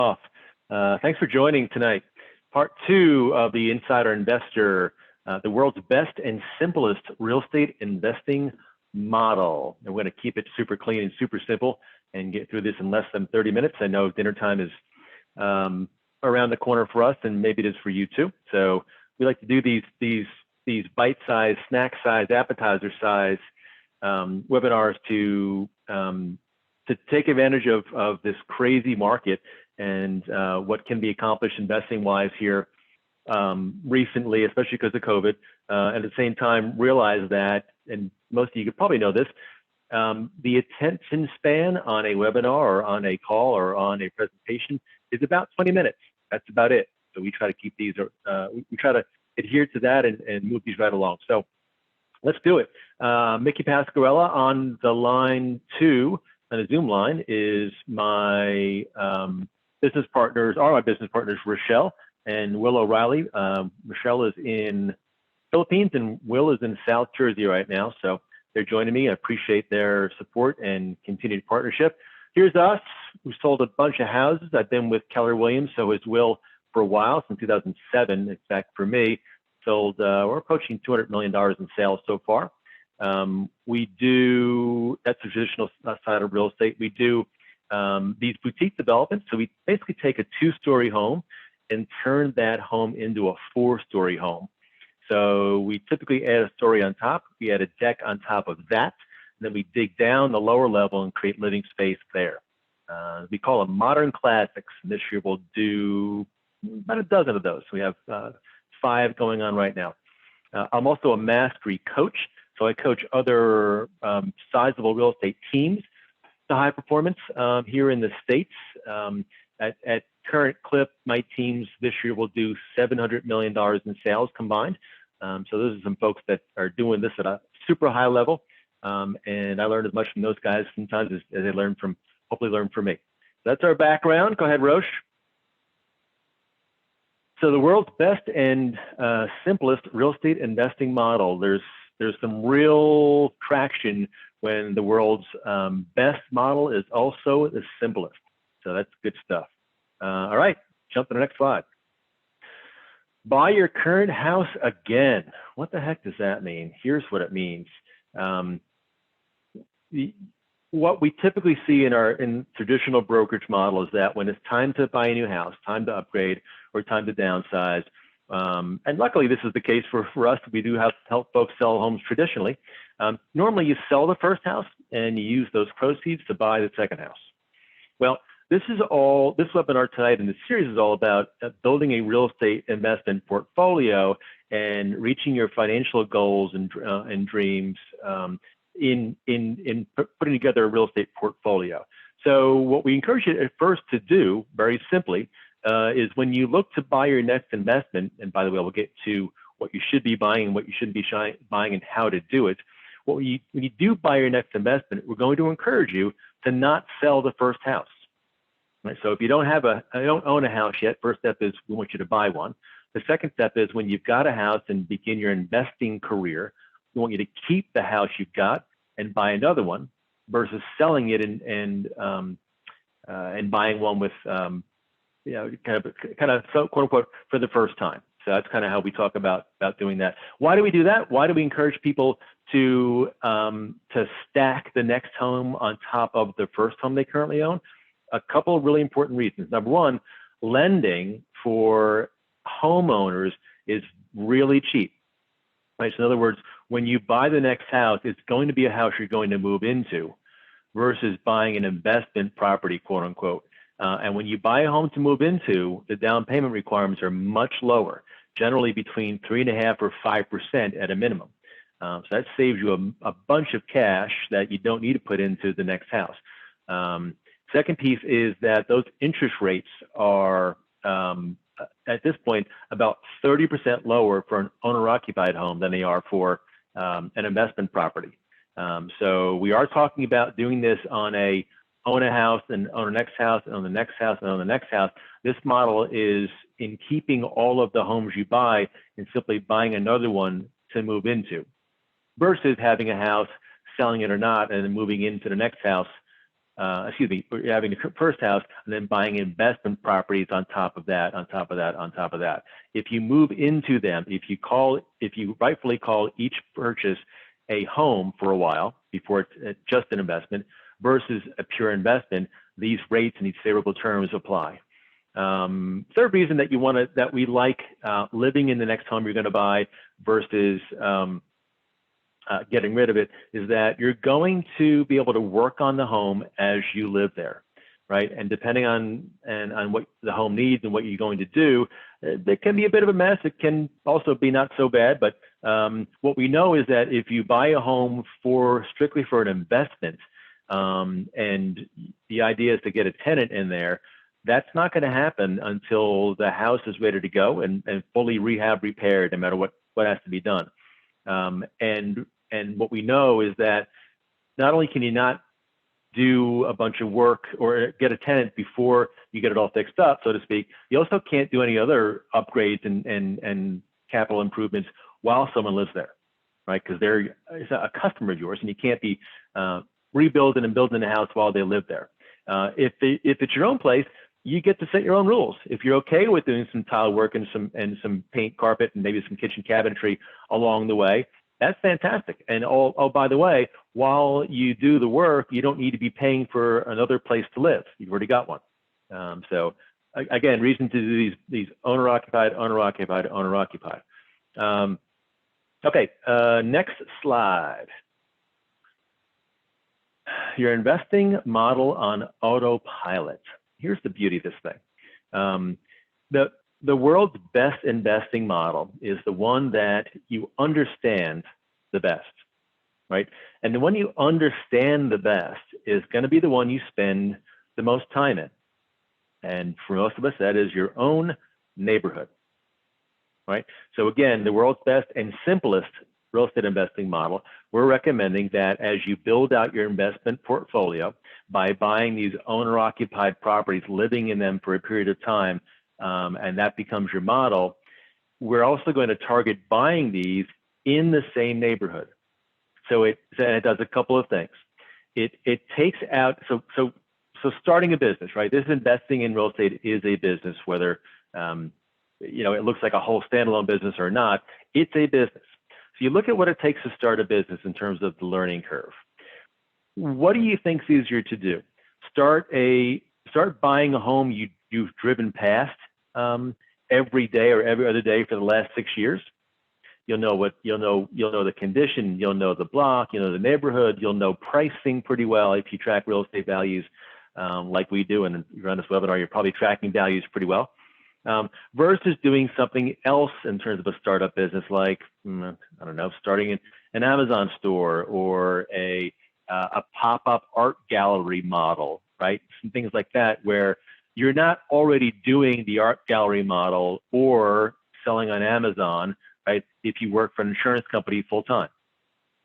off. Thanks for joining tonight. Part 2 of the Insider Investor, the world's best and simplest real estate investing model. And we're going to keep it super clean and super simple and get through this in less than 30 minutes. I know dinner time is around the corner for us, and maybe it is for you too. So we like to do these bite-sized, snack-sized, appetizer-sized webinars to take advantage of this crazy market and what can be accomplished investing-wise here recently, especially because of COVID. At the same time, realize that, and most of you could probably know this, the attention span on a webinar or on a call or on a presentation is about 20 minutes. That's about it. So we try to keep these, we try to adhere to that and move these right along. So let's do it. Mickey Pasquarella on the line 2, on the Zoom line, is my business partners, Rochelle and Will O'Reilly. Rochelle is in Philippines and Will is in South Jersey right now. So they're joining me. I appreciate their support and continued partnership. Here's us. We sold a bunch of houses. I've been with Keller Williams, so has Will, for a while, since 2007. In fact, for me, sold, we're approaching $200 million in sales so far. We do, that's the traditional side of real estate. We do these boutique developments. So we basically take a 2-story home and turn that home into a 4-story home. So we typically add a story on top. We add a deck on top of that. And then we dig down the lower level and create living space there. We call them modern classics. And this year we'll do about a dozen of those. We have 5 going on right now. I'm also a mastery coach. So I coach other sizable real estate teams to high performance here in the States. At current clip, my teams this year will do $700 million in sales combined. So those are some folks that are doing this at a super high level. And I learned as much from those guys sometimes as they learn from, hopefully learn from me. So that's our background. Go ahead, Roche. So the world's best and simplest real estate investing model. There's some real traction when the world's best model is also the simplest. So that's good stuff. All right, jump to the next slide. Buy your current house again. What the heck does that mean? Here's what it means. What we typically see in traditional brokerage model is that when it's time to buy a new house, time to upgrade, or time to downsize, and luckily this is the case for us. We do help folks sell homes traditionally. Normally you sell the first house and you use those proceeds to buy the second house. Well, this webinar tonight and the series is all about building a real estate investment portfolio and reaching your financial goals and dreams in putting together a real estate portfolio. So what we encourage you at first to do, very simply, is when you look to buy your next investment, and by the way, we'll get to what you should be buying and what you shouldn't be buying and how to do it. When you do buy your next investment, we're going to encourage you to not sell the first house. Right? So if you don't own a house yet, first step is we want you to buy one. The second step is when you've got a house and begin your investing career, we want you to keep the house you've got and buy another one versus selling it and buying one with kind of so, quote unquote, for the first time. So that's kind of how we talk about doing that. Why do we do that? Why do we encourage people to stack the next home on top of the first home they currently own? A couple of really important reasons. Number one, lending for homeowners is really cheap. Right? So in other words, when you buy the next house, it's going to be a house you're going to move into versus buying an investment property, quote unquote. And when you buy a home to move into, the down payment requirements are much lower, generally between 3.5% or 5% at a minimum. So that saves you a bunch of cash that you don't need to put into the next house. Second piece is that those interest rates are, at this point, about 30% lower for an owner-occupied home than they are for an investment property. So we are talking about doing this on a own a house and own a next house and own the next house and own the next house. This model is in keeping all of the homes you buy and simply buying another one to move into versus having a house, selling it or not, and then moving into the next house excuse me, having the first house and then buying investment properties on top of that, on top of that, on top of that. If you move into them, if you rightfully call each purchase a home for a while before it's just an investment versus a pure investment, these rates and these favorable terms apply. Third reason that that we like living in the next home you're going to buy versus getting rid of it is that you're going to be able to work on the home as you live there, right? And depending on what the home needs and what you're going to do, it can be a bit of a mess. It can also be not so bad, but what we know is that if you buy a home strictly for an investment, and the idea is to get a tenant in there, that's not going to happen until the house is ready to go and fully repaired, no matter what has to be done. And what we know is that not only can you not do a bunch of work or get a tenant before you get it all fixed up, so to speak, you also can't do any other upgrades and capital improvements while someone lives there, right? Because they're a customer of yours, and you can't be rebuilding and building a house while they live there. If it's your own place, you get to set your own rules. If you're okay with doing some tile work and some paint, carpet, and maybe some kitchen cabinetry along the way, that's fantastic. And oh, by the way, while you do the work, you don't need to be paying for another place to live. You've already got one. So again, reason to do these owner-occupied, owner-occupied, owner-occupied. Okay, next slide. Your investing model on autopilot. Here's the beauty of this thing. The world's best investing model is the one that you understand the best, right? And the one you understand the best is going to be the one you spend the most time in. And for most of us, that is your own neighborhood, right? So again, the world's best and simplest real estate investing model, we're recommending that as you build out your investment portfolio by buying these owner-occupied properties, living in them for a period of time, and that becomes your model, we're also going to target buying these in the same neighborhood. So it does a couple of things. It takes out, so starting a business, right? This investing in real estate is a business, whether it looks like a whole standalone business or not, it's a business. So you look at what it takes to start a business in terms of the learning curve. What do you think is easier to do? Start buying a home you've driven past every day or every other day for the last 6 years. You'll know the condition, you'll know the block, you'll know the neighborhood, you'll know pricing pretty well if you track real estate values like we do, and if you're on this webinar, you're probably tracking values pretty well. Versus doing something else in terms of a startup business, like I don't know, starting an Amazon store or a pop-up art gallery model, right? Some things like that, where you're not already doing the art gallery model or selling on Amazon, right? If you work for an insurance company full time.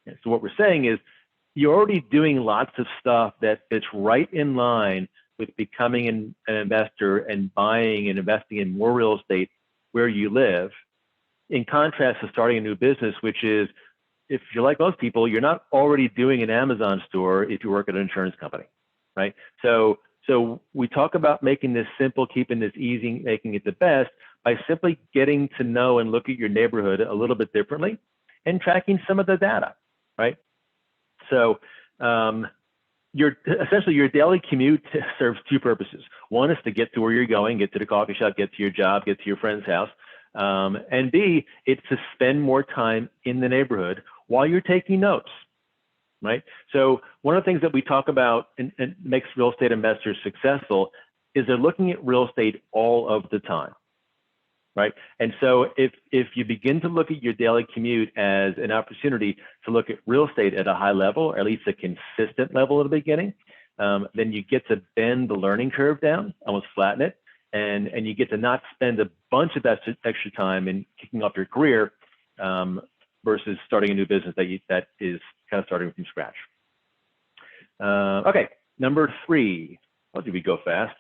So what we're saying is you're already doing lots of stuff that fits right in line with becoming an investor and buying and investing in more real estate where you live, in contrast to starting a new business, which is, if you're like most people, you're not already doing an Amazon store if you work at an insurance company, right? So we talk about making this simple, keeping this easy, making it the best by simply getting to know and look at your neighborhood a little bit differently and tracking some of the data, right? So essentially your daily commute serves two purposes. One is to get to where you're going, get to the coffee shop, get to your job, get to your friend's house. And B, it's to spend more time in the neighborhood while you're taking notes, right? So one of the things that we talk about and makes real estate investors successful is they're looking at real estate all of the time, right? And so if you begin to look at your daily commute as an opportunity to look at real estate at a high level, or at least a consistent level at the beginning, then you get to bend the learning curve down, almost flatten it, and you get to not spend a bunch of that extra time in kicking off your career versus starting a new business that is kind of starting from scratch. Okay, number 3. How did we go fast?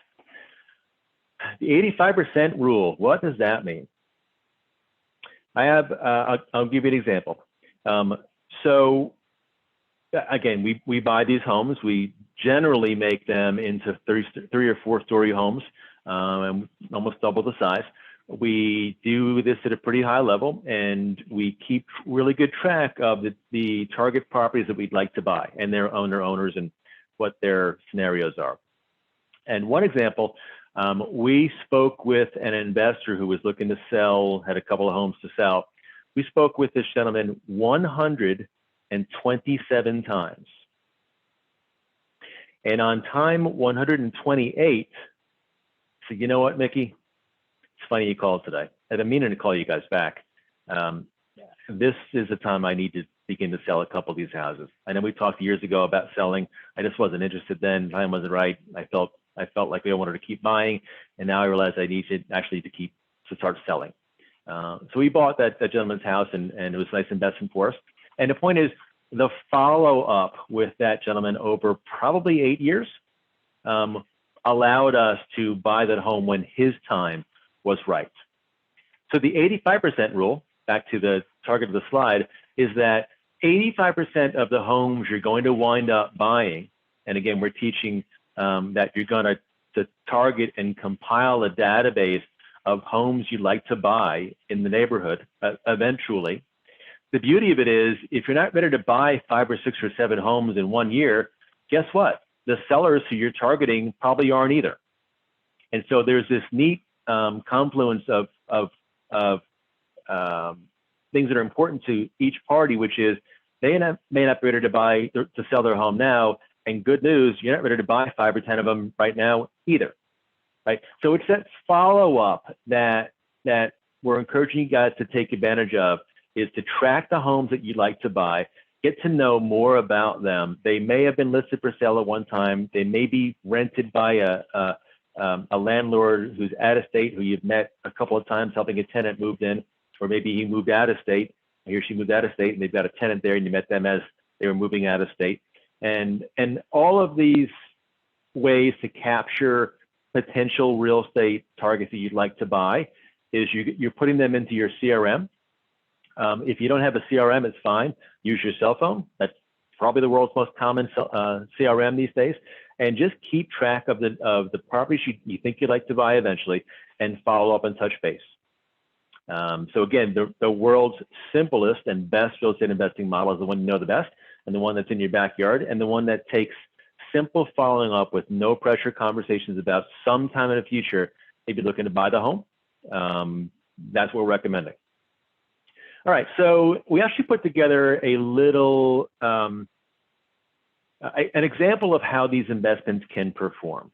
The 85% rule. What does that mean? I'll give you an example. So again, we buy these homes, we generally make them into three or four story homes, and almost double the size. We do this at a pretty high level, and we keep really good track of the target properties that we'd like to buy and their owners and what their scenarios are. And one example, we spoke with an investor who was looking to sell, had a couple of homes to sell. We spoke with this gentleman 127 times. And on time 128, so you know what, Mickey? It's funny you called today. I've been meaning to call you guys back. This is the time I need to begin to sell a couple of these houses. I know we talked years ago about selling. I just wasn't interested then. Time wasn't right. I felt like I wanted to keep buying, and now I realize I need to actually start selling. So we bought that gentleman's house, and it was a nice investment for us. And the point is, the follow-up with that gentleman over probably 8 years allowed us to buy that home when his time was right. So the 85% rule, back to the target of the slide, is that 85% of the homes you're going to wind up buying, and again, we're teaching that you're going to target and compile a database of homes you'd like to buy in the neighborhood eventually. The beauty of it is, if you're not ready to buy 5 or 6 or 7 homes in 1 year, guess what? The sellers who you're targeting probably aren't either. And so there's this neat confluence of things that are important to each party, which is they may not be ready to sell their home now, and good news, you're not ready to buy 5 or 10 of them right now either, right? So it's that follow-up that we're encouraging you guys to take advantage of, is to track the homes that you'd like to buy, get to know more about them. They may have been listed for sale at one time. They may be rented by a landlord who's out of state, who you've met a couple of times helping a tenant moved in, or maybe he moved out of state, he or she moved out of state, and they've got a tenant there, and you met them as they were moving out of state. And all of these ways to capture potential real estate targets that you'd like to buy is you're putting them into your CRM. If you don't have a CRM, it's fine. Use your cell phone. That's probably the world's most common CRM these days. And just keep track of the properties you think you'd like to buy eventually, and follow up and touch base. So again, the world's simplest and best real estate investing model is the one you know the best, and the one that's in your backyard, and the one that takes simple following up with no pressure conversations about sometime in the future, maybe looking to buy the home. That's what we're recommending. All right, so we actually put together a little, an example of how these investments can perform.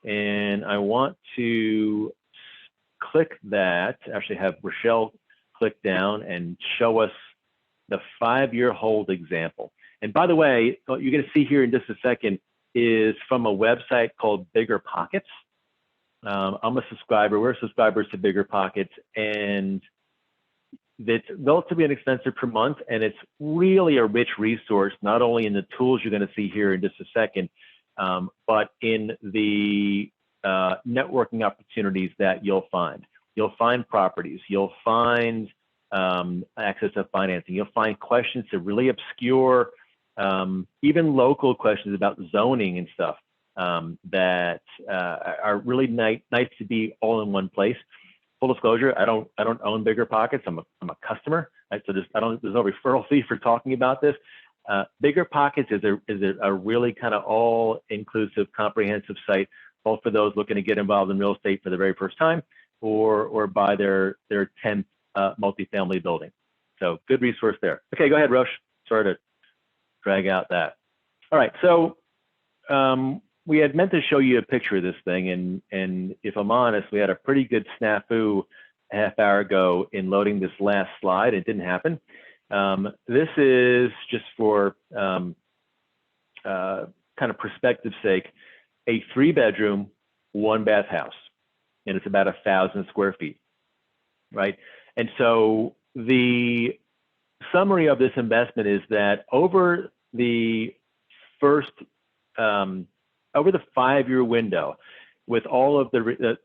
And I want to click that, actually have Rochelle click down and show us the 5-year hold example. And by the way, what you're going to see here in just a second is from a website called Bigger Pockets. I'm a subscriber. We're subscribers to Bigger Pockets, and it's relatively inexpensive per month, and it's really a rich resource, not only in the tools you're going to see here in just a second, but in the networking opportunities that you'll find. You'll find properties. You'll find access to financing. You'll find questions that really obscure, even local questions about zoning and stuff that are really nice to be all in one place. Full disclosure, I don't own Bigger Pockets. I'm a customer, right? So there's no referral fee for talking about this. Bigger Pockets is a really kind of all-inclusive, comprehensive site, both for those looking to get involved in real estate for the very first time, or buy their 10th multifamily building. So good resource there. Okay, go ahead, Roche. Sorry to drag out that. All right, so we had meant to show you a picture of this thing, and if I'm honest, we had a pretty good snafu a half hour ago in loading this last slide. It didn't happen. This is just for kind of perspective's sake, a 3-bedroom, 1-bath house, and it's about 1,000 square feet, right? And so the summary of this investment is that over the 5-year window, with all of the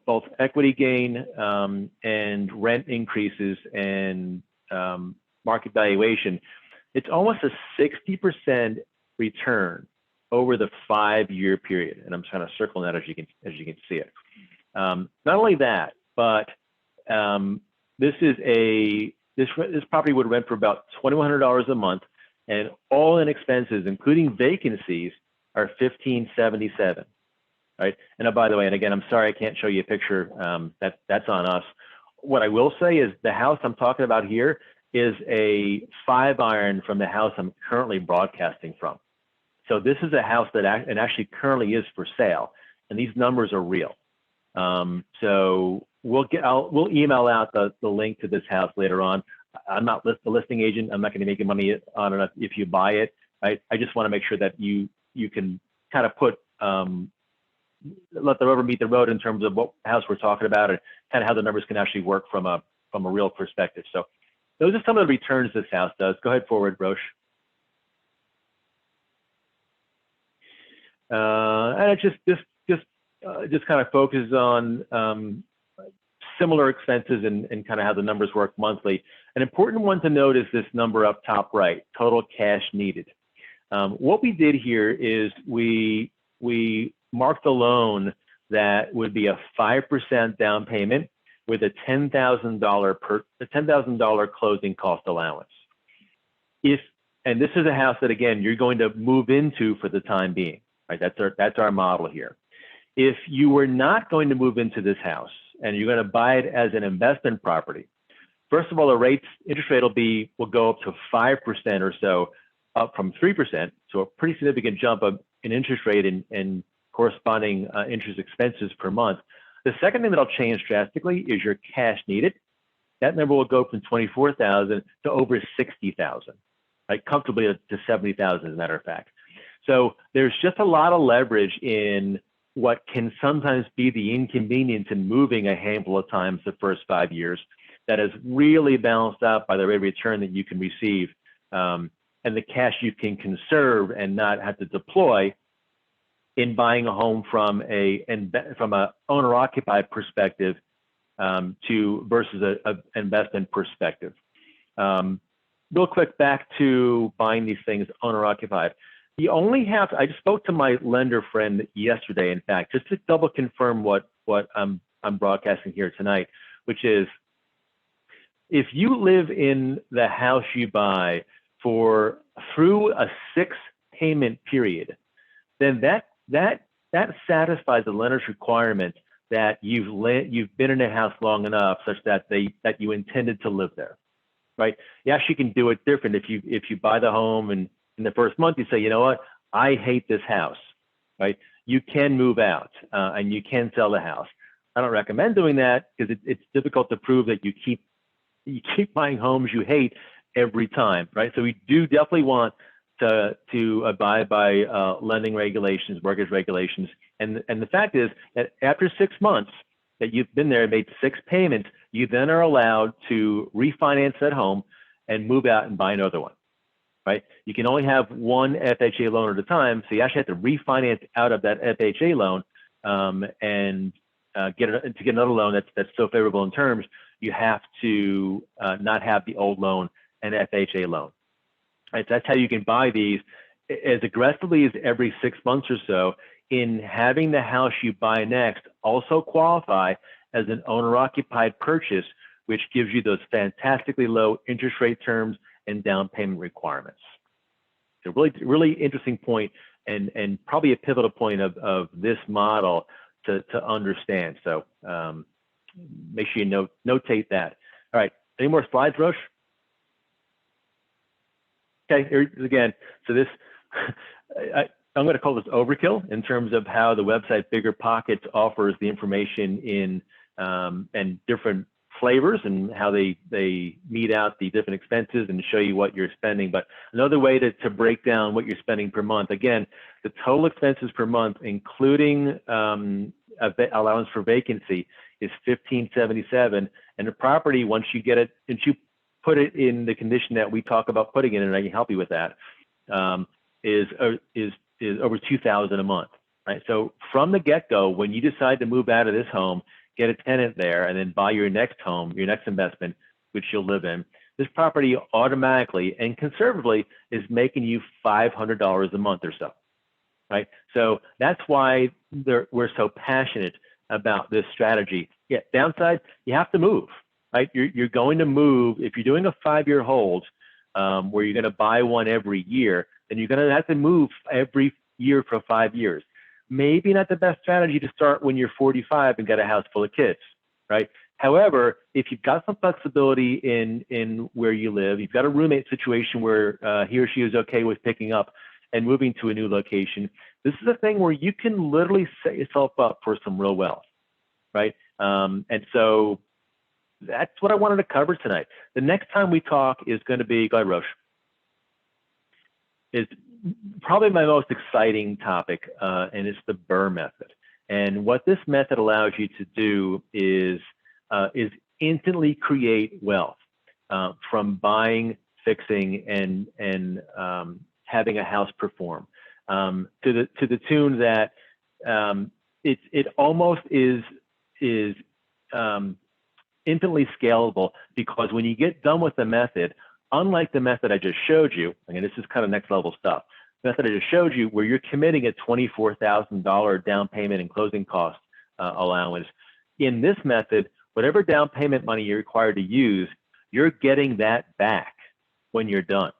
both equity gain and rent increases and market valuation, it's almost a 60% return over the 5-year period. And I'm just kind of circling that as you can see it. Not only that, but this property would rent for about $2,100 a month, and all in expenses, including vacancies, are $1,577. Right. And by the way, and again, I'm sorry I can't show you a picture. That's on us. What I will say is the house I'm talking about here is a 5-iron from the house I'm currently broadcasting from. So this is a house that actually currently is for sale, and these numbers are real. So we'll email out the link to this house later on. I'm not the listing agent. I'm not going to make money on it if you buy it. Right? I just want to make sure that you can kind of put let the rubber meet the road in terms of what house we're talking about and kind of how the numbers can actually work from a real perspective. So those are some of the returns this house does. Go ahead forward, Roche. And it just kind of focuses on similar expenses and kind of how the numbers work monthly. An important one to note is this number up top right, total cash needed. What we did here is we marked a loan that would be a 5% down payment with a $10,000 closing cost allowance. And this is a house that, again, you're going to move into for the time being, right? That's our model here. If you were not going to move into this house and you're going to buy it as an investment property, first of all, the interest rate will go up to 5% or so, up from 3%. So a pretty significant jump up in interest rate and corresponding interest expenses per month. The second thing that'll change drastically is your cash needed. That number will go from $24,000 to over $60,000, right? Comfortably to $70,000, as a matter of fact. So there's just a lot of leverage in what can sometimes be the inconvenience in moving a handful of times the first 5 years that is really balanced out by the rate of return that you can receive and the cash you can conserve and not have to deploy in buying a home from a owner-occupied perspective versus an investment perspective. Real quick, back to buying these things owner-occupied. You only have to, I just spoke to my lender friend yesterday, in fact, just to double confirm what I'm broadcasting here tonight, which is if you live in the house you buy through a 6-payment period, then that satisfies the lender's requirement that you've been in a house long enough such that you intended to live there, right? You actually can do it different. If you buy the home and in the first month you say, you know what, I hate this house, right? You can move out and you can sell the house. I don't recommend doing that because it's difficult to prove that you keep buying homes you hate every time, right? So we do definitely want to abide by lending regulations, mortgage regulations. And the fact is that after 6 months that you've been there and made 6 payments, you then are allowed to refinance that home and move out and buy another one, right? You can only have one FHA loan at a time. So you actually have to refinance out of that FHA loan and to get another loan that's so favorable in terms, you have to not have the old loan and FHA loan. Right, so that's how you can buy these as aggressively as every 6 months or so, in having the house you buy next also qualify as an owner-occupied purchase, which gives you those fantastically low interest rate terms and down payment requirements. So really interesting point and probably a pivotal point of this model to understand. So make sure you notate that. All right, any more slides, Roche? Okay, here again, so this, I'm going to call this overkill in terms of how the website Bigger Pockets offers the information in and different flavors and how they mete out the different expenses and show you what you're spending. But another way to break down what you're spending per month, again, the total expenses per month, including allowance for vacancy, is $1,577, and the property, once you get it, once you put it in the condition that we talk about putting it in, and I can help you with that, is over $2,000 a month, right? So from the get-go, when you decide to move out of this home, get a tenant there, and then buy your next home, your next investment, which you'll live in, this property automatically and conservatively is making you $500 a month or so, right? So that's why we're so passionate about this strategy. Yeah, downside, you have to move, right? You're going to move. If you're doing a 5-year hold where you're going to buy one every year, then you're going to have to move every year for 5 years. Maybe not the best strategy to start when you're 45 and get a house full of kids, right? However, if you've got some flexibility in where you live, you've got a roommate situation where he or she is okay with picking up and moving to a new location, this is a thing where you can literally set yourself up for some real wealth, right? And so that's what I wanted to cover tonight. The next time we talk is going to be, go ahead, Roche, is probably my most exciting topic, and it's the BUR method. And what this method allows you to do is instantly create wealth from buying, fixing, and having a house perform to the tune that it almost is infinitely scalable, because when you get done with the method, unlike the method I just showed you, I mean, this is kind of next level stuff. The method I just showed you, where you're committing a $24,000 down payment and closing cost allowance. In this method, whatever down payment money you're required to use, you're getting that back when you're done.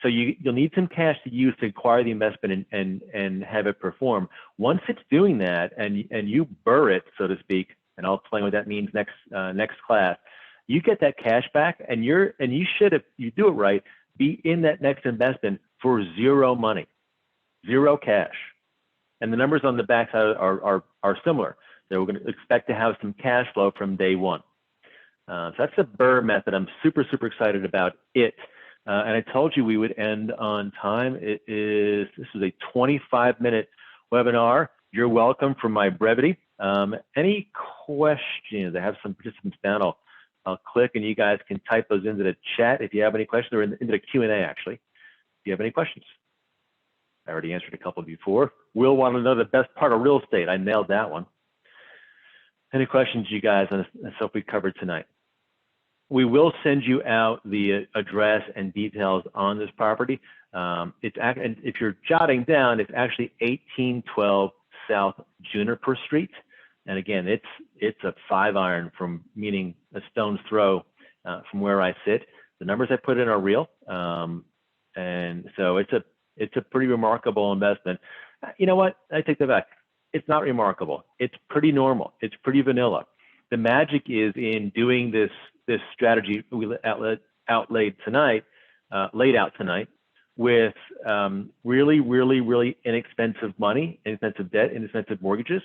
So you'll need some cash to use to acquire the investment and have it perform. Once it's doing that and you BUR it, so to speak, and I'll explain what that means next class, you get that cash back, and you should, if you do it right, be in that next investment for zero money, zero cash. And the numbers on the backside are similar. So we're going to expect to have some cash flow from day one. So that's the BUR method. I'm super, super excited about it. And I told you we would end on time. This is a 25-minute webinar. You're welcome for my brevity. Any questions? I have some participants down. I'll click, and you guys can type those into the chat if you have any questions, or into the Q&A, actually, if you have any questions. I already answered a couple before. Will want to know the best part of real estate. I nailed that one. Any questions, you guys, on the stuff we covered tonight? We will send you out the address and details on this property. And if you're jotting down, it's actually 1812 South Juniper Street. And again, it's a 5-iron meaning a stone's throw from where I sit. The numbers I put in are real, and so it's a pretty remarkable investment. You know what? I take that back. It's not remarkable. It's pretty normal. It's pretty vanilla. The magic is in doing this strategy we laid out tonight with really, really, really inexpensive money, inexpensive debt, inexpensive mortgages,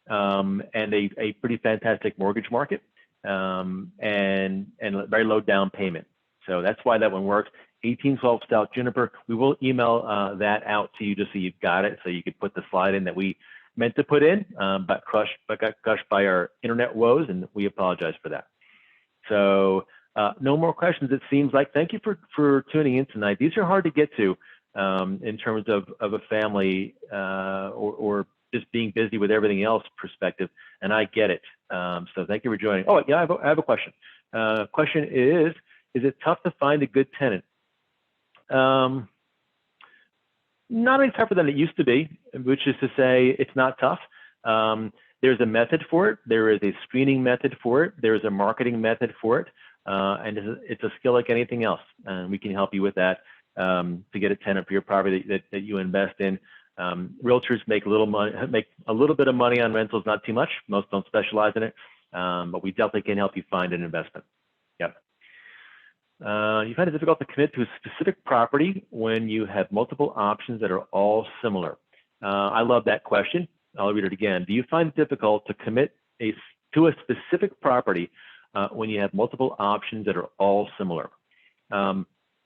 and a pretty fantastic mortgage market, and very low down payment. So that's why that one works. 1812 South Juniper. We will email that out to you just so you've got it, so you could put the slide in that we meant to put in, but got crushed by our internet woes, and we apologize for that. So no more questions, it seems like. Thank you for tuning in tonight. These are hard to get to in terms of a family or just being busy with everything else perspective, and I get it. So thank you for joining. Oh, yeah, I have a question. Question is it tough to find a good tenant? Not any tougher than it used to be, which is to say it's not tough. There's a method for it. There is a screening method for it. There's a marketing method for it. And it's a skill like anything else. And we can help you with that to get a tenant for your property that you invest in. Realtors make a little bit of money on rentals, not too much. Most don't specialize in it, but we definitely can help you find an investment. Yep. You find it difficult to commit to a specific property when you have multiple options that are all similar. I love that question. I'll read it again. Do you find it difficult to commit to a specific property when you have multiple options that are all similar?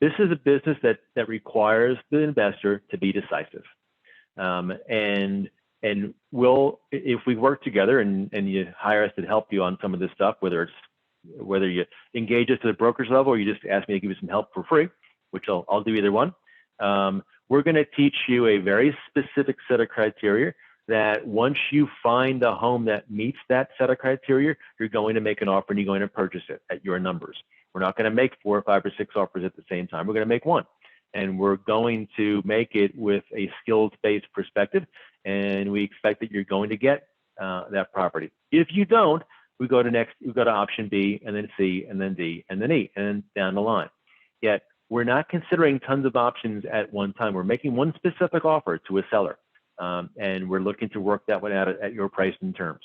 This is a business that requires the investor to be decisive. And if we work together and you hire us to help you on some of this stuff, whether you engage us at the broker's level or you just ask me to give you some help for free, which I'll do either one. We're going to teach you a very specific set of criteria that once you find a home that meets that set of criteria, you're going to make an offer and you're going to purchase it at your numbers. We're not going to make 4 or 5 or 6 offers at the same time. We're going to make one. and we're going to make it with a skills-based perspective, and we expect that you're going to get that property. If you don't, we go to option B, and then C, and then D, and then E, and down the line. Yet we're not considering tons of options at one time. We're making one specific offer to a seller, and we're looking to work that one out at your price and terms.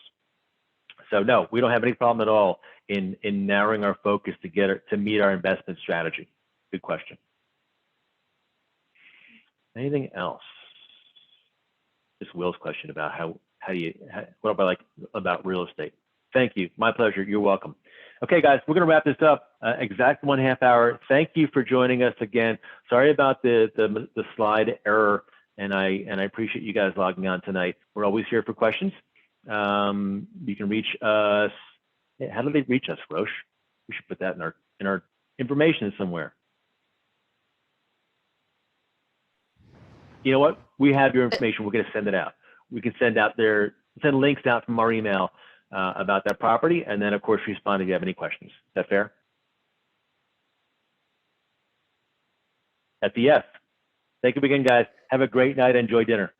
So no, we don't have any problem at all in narrowing our focus to meet our investment strategy. Good question. Anything else? Just Will's question about what about real estate. Thank you. My pleasure. You're welcome. Okay, guys, we're going to wrap this up. Exact 1/2 hour. Thank you for joining us again. Sorry about the slide error, and I appreciate you guys logging on tonight. We're always here for questions. You can reach us. How do they reach us, Roche? We should put that in our information somewhere. You know what? We have your information. We're going to send it out. We can send links out from our email about that property, and then of course respond if you have any questions. Is that fair? At the F. Thank you again, guys. Have a great night. Enjoy dinner.